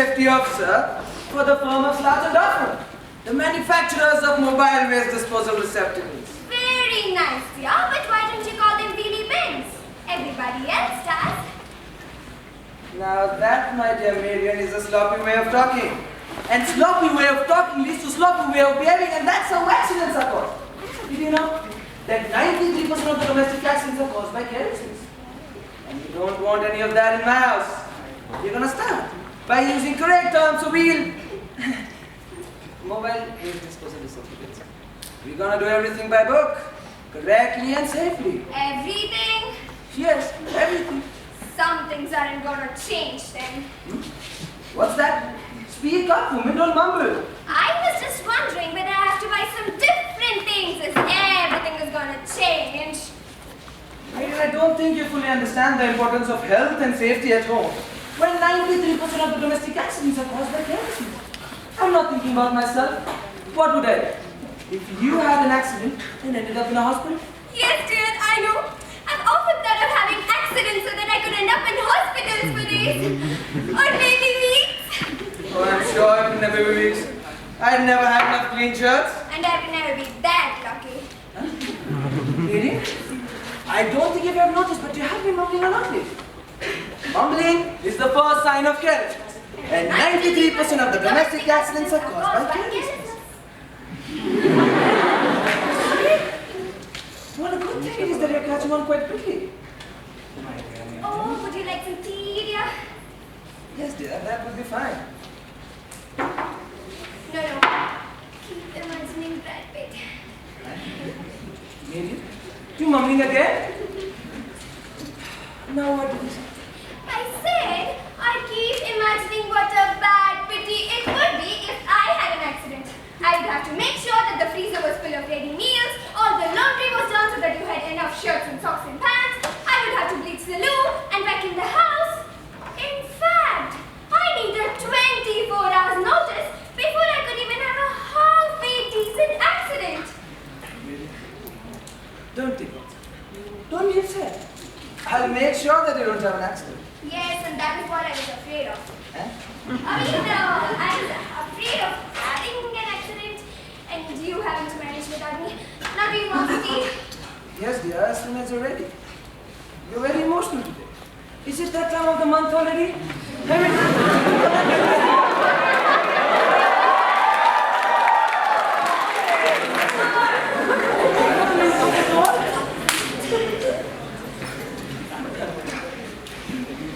safety officer for the firm of Slouch and Duffman, the manufacturers of mobile waste disposal receptacles. Very nice, dear, but why don't you call them wheelie bins? Everybody else does. Now that, my dear Marian, is a sloppy way of talking. And sloppy way of talking leads to sloppy way of behaving, and that's how accidents are caused. Did you know that 93% of the domestic accidents are caused by carelessness? And you don't want any of that in my house. You're gonna start by using correct terms, so we'll mobile waste disposal receptacles. We're gonna do everything by book, correctly and safely. Everything? Yes, everything. Some things aren't gonna change then. What's that? Speak up, woman, don't mumble. I was just wondering whether I have to buy some different things as everything is gonna change. I don't think you fully understand the importance of health and safety at home when 93% of the domestic accidents are caused by carelessness. I'm not thinking about myself. What would I do? If you had an accident and ended up in a hospital? Yes, dear, I know. I've often thought of having accidents so that I could end up in hospitals for days. Or maybe weeks. Oh, I'm sure it would never be weeks. I'd never had enough clean shirts. And I would never be that lucky. Really? I don't think you have noticed, but you have been mumbling a lot lately. Mumbling is the first sign of carelessness. And 93% of the domestic accidents are caused by carelessness. Well, the good thing is that you're catching on quite quickly. Oh, would you like some tea, dear? Yes, dear, that would be fine. No. Keep imagining Brad Pitt. Maybe. You mumbling again? Now what do you say? I said I keep imagining what a bad pity it would be if I had an accident. I would have to make sure that the freezer was full of ready meals, all the laundry was done so that you had enough shirts and socks and pants. I would have to bleach the loo and vacuum the house. In fact, I needed 24 hours notice before I could even have a halfway decent accident. Really? Don't think it. Don't be upset. I'll make sure that you don't have an accident. Yes, and that is what I was afraid of. Eh? I was afraid of having an accident and you having to manage without me. Now do you want to tea? Yes, dear, as soon as you're ready. You're very emotional today. Is it that time of the month already?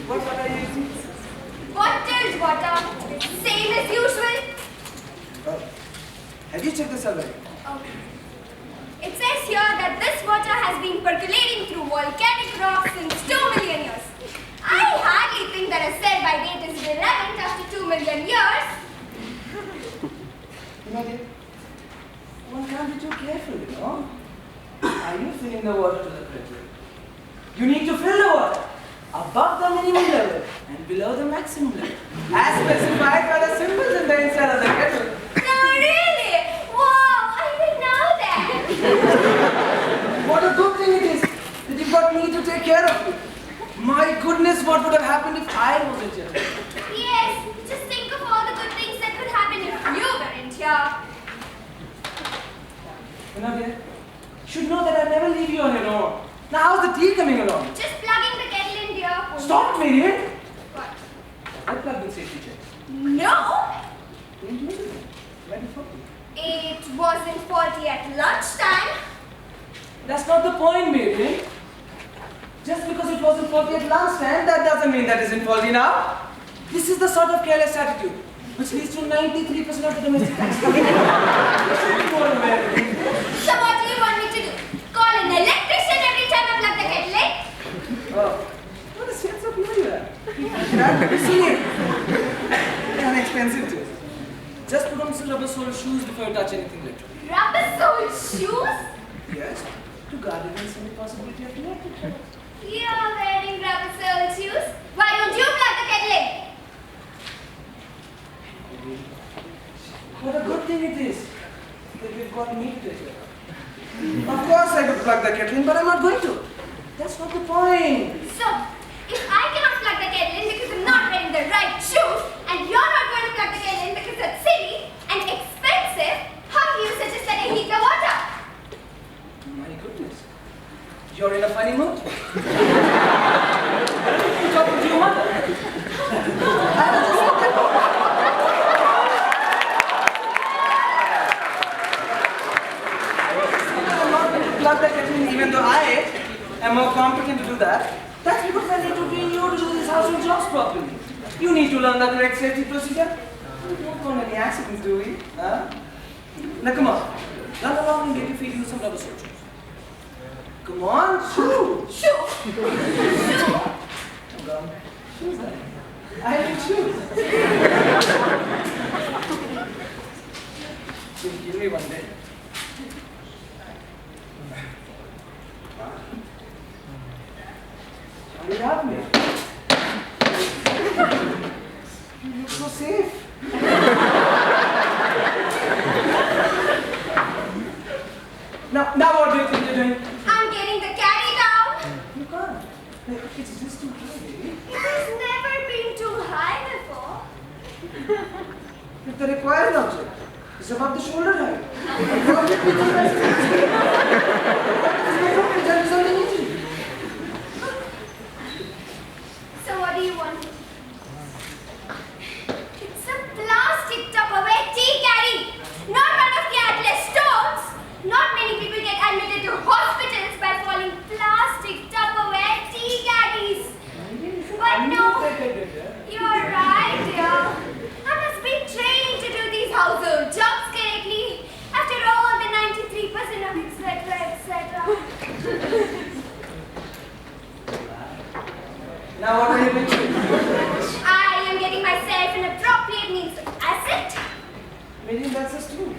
What are you using? Bottled water, same as usual. Oh. Have you checked the survey? Oh. It says here that this water has been percolating through volcanic rocks since 2 million years. I hardly think that a sell-by date is relevant after 2 million years. You know, dear, one can't be too careful, you know. Are you filling the water to the brim? You need to fill the water above the minimum level and below the maximum level, as specified by the symbols in the inside of the kettle. No, really? Wow, I didn't know that. What a good thing it is that you've got me to take care of you. My goodness, what would have happened if I wasn't here? Yes, just think of all the good things that could happen if you weren't here. You know, dear, you should know that I never leave you on your own. Now, how's the tea coming along? Just plugging the kettle in, dear. Stop, Marian. What? I plugged in safety check. No, Don't do it. Ready for you. it wasn't faulty at lunchtime. That's not the point, Marian. Just because it wasn't faulty at lunchtime, that doesn't mean that isn't faulty now. This is the sort of careless attitude which leads to 93% of the domestic accidents. So what do you want me to do? Call an electrician every time I plug the kettle in? Oh, what a sense of humor you have. That would be silly. And expensive too. Just put on some rubber sole shoes before you touch anything electric. Rubber-soled shoes? Yes, to guard against any possibility of electric shock. You're wearing rubber-soled shoes? Why don't you plug the kettle in? What a good thing it is that we've got me to take care of. Of course I could plug the kettle in, but I'm not going to. That's not the point. So, if I cannot plug the kettle in because I'm not wearing the right shoes and you're not the correct safety procedure? We don't want any accidents, do we? Huh? Now come on. Run along and get your feet into some rubber sole shoes. Come on, shoo! Shoo! Come on. Shoes then. I need shoes. You'll give me one day. Hurry up, mate. You look so safe. Now what do you think you're doing? I'm getting the carry down. You can't. It's just too high, baby. It has never been too high before. If the required object is above the shoulder height, So what do you want? It's a plastic Tupperware tea caddy, not one of the Atlas stones. Not many people get admitted to hospitals by falling plastic Tupperware tea caddies. But no, you're right, dear. I must be trained to do these household jobs correctly. After all, the 93% of etc. etc. Now what are you doing? I am getting myself an appropriate means of asset. Maybe that's a stool.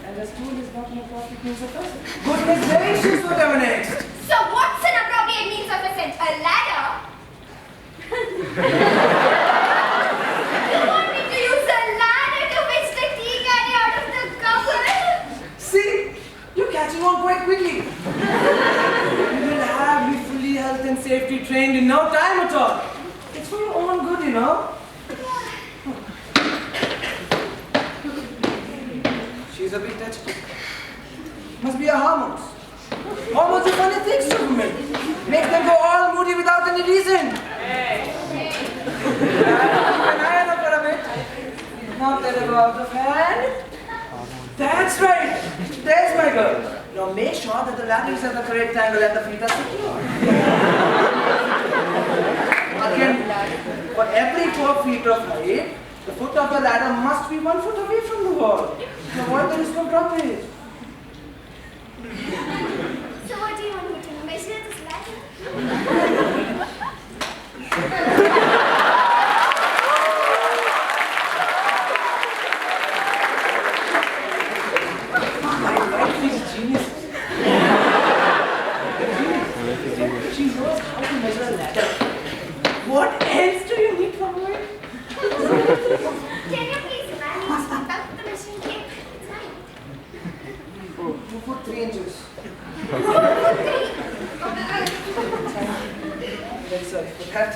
And a stool is not an appropriate means of asset. Goodness gracious, whatever next? So what's an appropriate means of ascent? A ladder? You want me to use a ladder to fetch the tea caddy out of the cupboard? See, you're catching on quite quickly. You will have me fully health and safety trained in no time at all. It's for your own good, you know. She's a bit touchy. Must be her hormones. Hormones do funny things to women. Make them go all moody without any reason. Keep an eye on her for a bit. Now let her go out the fan. That's right. There's my girl. Now make sure that the ladder is at the correct angle and the feet are secure. Again, for every 4 feet of height, the foot of the ladder must be 1 foot away from the wall. To avoid the risk of droppage. So what do you want me to measure this ladder? My wife is genius. She knows how to measure a ladder. What else do you need from her? Can you please manage without the machine tape? It's fine. 2 foot 3 inches. Very sorry for that.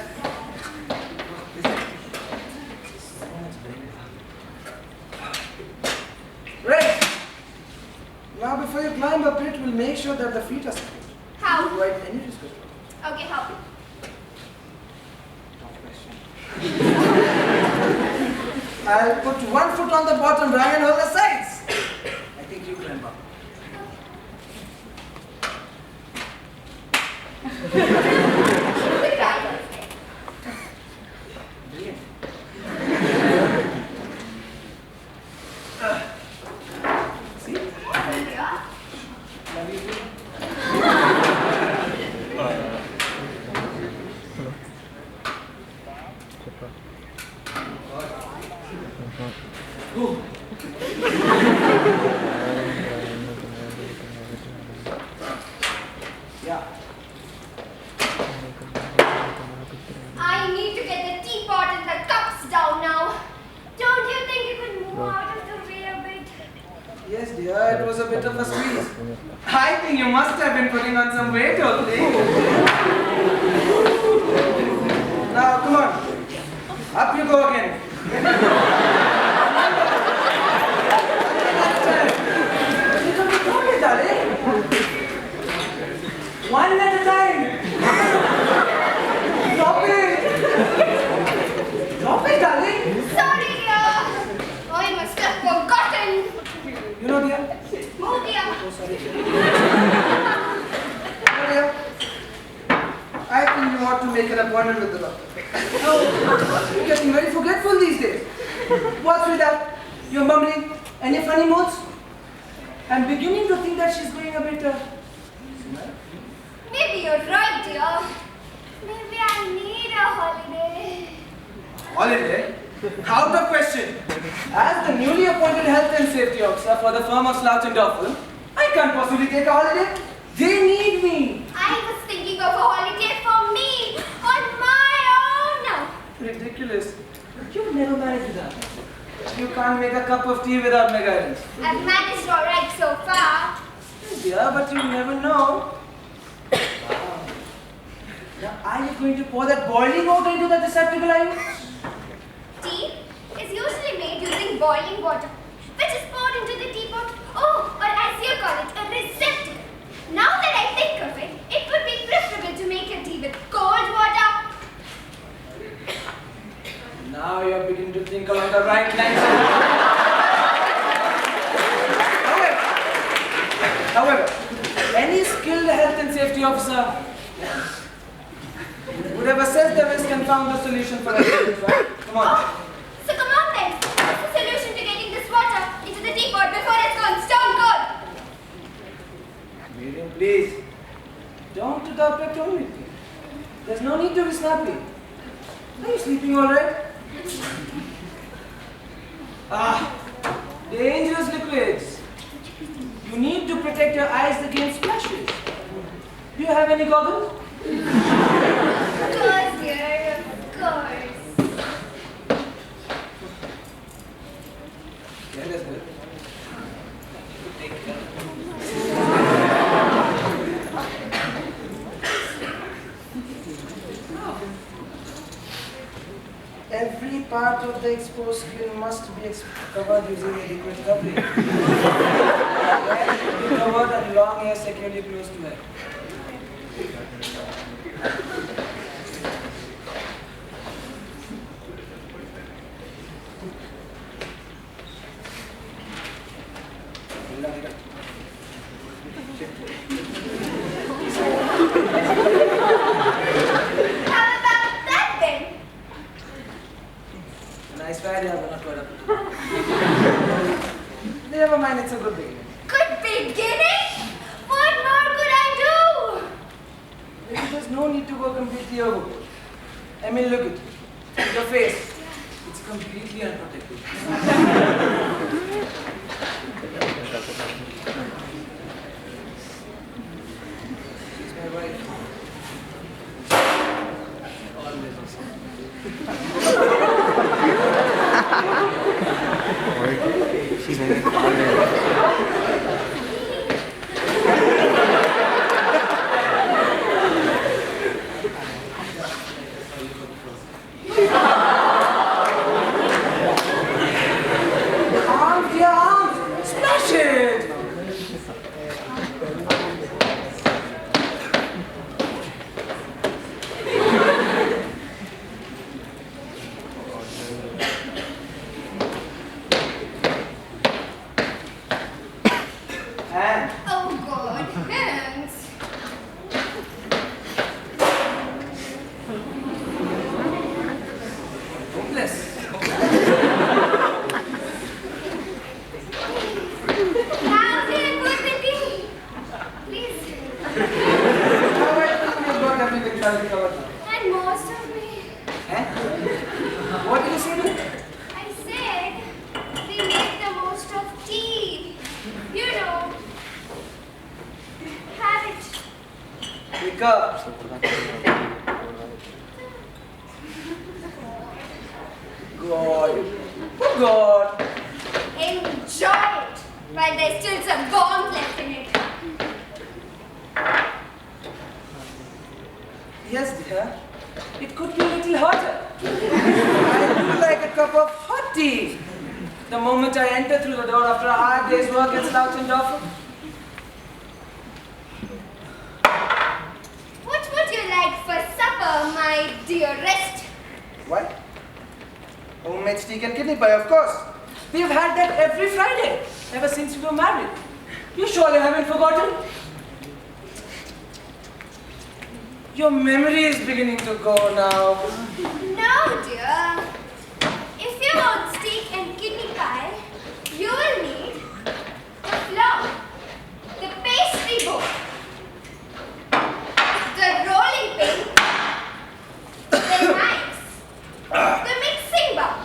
Right. Now before you climb up it, we'll make sure that the feet are separate. How? Avoid any risk of fall. Okay, how? I'll put 1 foot on the bottom rung and hold the sides. I think you climb up. Brilliant. See? Yeah. Love you too. Ooh. Yeah. I need to get the teapot and the cups down now. Don't you think you could move out of the way a bit? Yes, dear, it was a bit of a squeeze. I think you must have been putting on some weight all day. Now, come on. Up you go again. One at a time. Stop it. Stop it, darling. Sorry, dear. I must have forgotten. You know, dear. Oh, dear. Oh, sorry. You know, dear. I think you ought to make an appointment with the doctor. Oh, you're getting very forgetful these days. What's with that? You're mumbling? Any funny moods? I'm beginning to think that she's going a bit, Maybe you're right, dear. Maybe I need a holiday. Holiday? Out of question. As the newly appointed health and safety officer for the firm of Slouch and Duffel, I can't possibly take a holiday. They need me. I was thinking of a holiday for me, on my own now. Ridiculous. You would never manage with that. You can't make a cup of tea without my guidance. I've managed all right so far. Yeah, but you never know. Wow. Now, are you going to pour that boiling water into the receptacle, are you? Tea is usually made using boiling water, which is poured into the teapot, or as you call it, a receptacle. Now that I think of it, it would be preferable to make a tea with cold water. Now you're beginning to think along the right lines. However, any skilled health and safety officer would have assessed the risk and found the solution for it. Right? Come on. Oh, so come on then. What's the solution to getting this water into the teapot before it's gone stone cold? Miriam, please. Don't adopt a tone with me. There's no need to be snappy. Are you sleeping all right? Dangerous liquids. You need to protect your eyes against splashes. Do you have any goggles? Of course, dear, of course. Yeah, that's good. Take care. Every part of the exposed skin must be covered using a liquid covering. Hair should be covered and long hair securely close to hair. How about that then? Nice idea, but not quite up. Never mind, it's a good beginning. Good beginning? What more could I do? There's no need to go completely overboard. I mean, look at it. Your face. It's completely unprotected. She's my wife. Arms, your arms! Splash it! And Oh God, hands. hopeless. How can I put the tea? Please. How I think we've got everything trying to cover now. And most of me. Eh? What did you say to me? I said we make the most of tea. You know. Have it. Wake up. God. Oh God. Enjoy it while there's still some warmth left in it. Yes, dear. It could be a little hotter. I would like a cup of hot tea. The moment I enter through the door after a hard day's work at Slouch and Duffel. What would you like for supper, my dearest? What? Homemade steak and kidney pie, of course. We've had that every Friday, ever since we were married. You surely haven't forgotten? Your memory is beginning to go now. No, dear. If you want steak and kidney pie, you will need the flour, the pastry board, the rolling pin, the knives, the mixing bowl,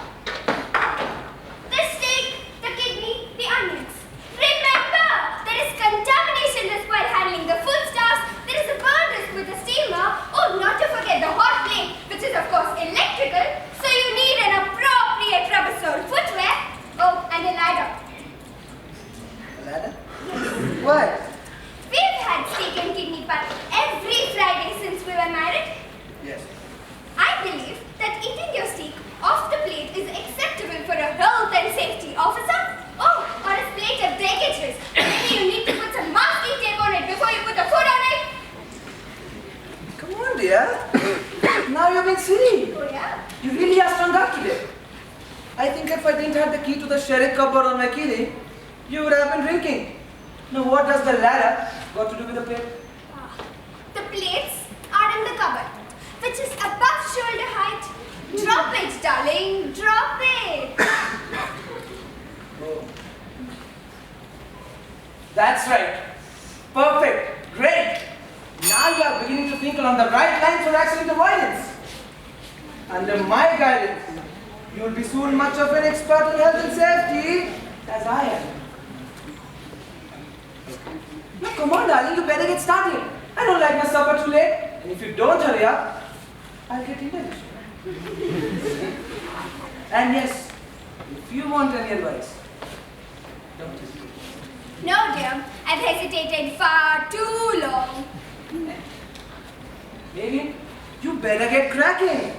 the steak, the kidney, the onions. Remember, there is contamination risk while handling the foodstuffs. There is a burn risk with the steamer. Oh, not to forget the hot plate, which is of course electrical. So you need an appropriate rubber-soled footwear. Oh, and a ladder. A ladder? Why? We've had steak and kidney pie every Friday since we were married. Yes. I believe that eating your steak off the plate is acceptable for a health and safety officer. Oh, or a plate of breakage risk. Maybe you need to put some masking tape on it before you put the food on it. Come on, dear. Now you're being silly. Oh, yeah? You really are strung up today. I think if I didn't have the key to the sherry cupboard on my kitty, you would have been drinking. Now what does the ladder got to do with the plate? The plates are in the cupboard, which is above shoulder height. Drop it, darling. Drop it. Oh. That's right. Perfect. Great. Now you are beginning to think along the right lines for accident avoidance. Under my guidance, you will be soon much of an expert in health and safety, as I am. Now come on, darling, you better get started. I don't like my supper too late. And if you don't hurry up, I'll get indigestion. And yes, if you want any advice, don't hesitate. No, dear. I've hesitated far too long. Maybe you better get cracking.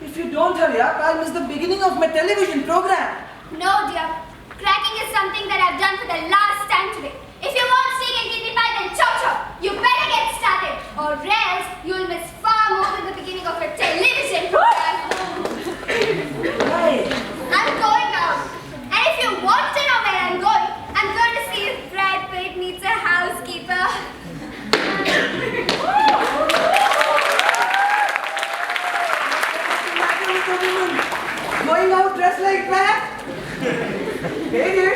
If you don't hurry up, I'll miss the beginning of my television program. No, dear. Cracking is something that I've done for the last time today. If you want steak and kidney pie, then chop chop. You better get started, or else you'll miss far more than the beginning of a television program. Right. I'm going out. And if you want to know where I'm going to see if Brad Pitt needs a housekeeper. Going out dressed like that? Hey, dear.